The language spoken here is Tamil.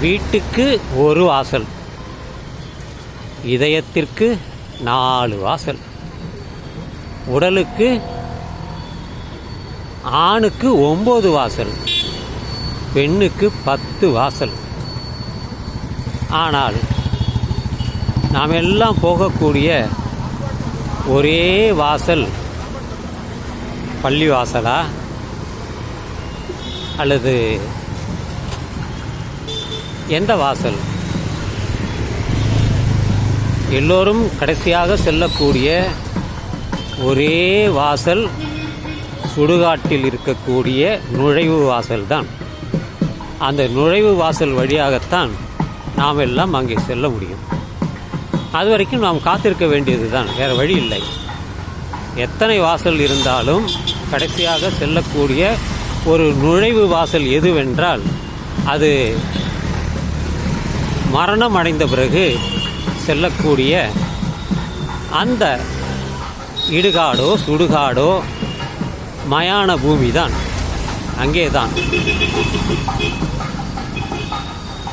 வீட்டுக்கு ஒரு வாசல், இதயத்திற்கு 4 வாசல், உடலுக்கு ஆணுக்கு 9 வாசல், பெண்ணுக்கு 10 வாசல். ஆனால் நாம் எல்லாம் போகக்கூடிய ஒரே வாசல் பள்ளி வாசலா அல்லது எந்த வாசல்? எல்லோரும் கடைசியாக செல்லக்கூடிய ஒரே வாசல் சுடுகாட்டில் இருக்கக்கூடிய நுழைவு வாசல் தான். அந்த நுழைவு வாசல் வழியாகத்தான் நாம் எல்லாம் அங்கே செல்ல முடியும். அது வரைக்கும் நாம் காத்திருக்க வேண்டியது தான், வேறு வழி இல்லை. எத்தனை வாசல் இருந்தாலும் கடைசியாக செல்லக்கூடிய ஒரு நுழைவு வாசல் எதுவென்றால் அது மரணம் அடைந்த பிறகு செல்லக்கூடிய அந்த இடுகாடோ சுடுகாடோ மயான பூமி தான். அங்கே தான்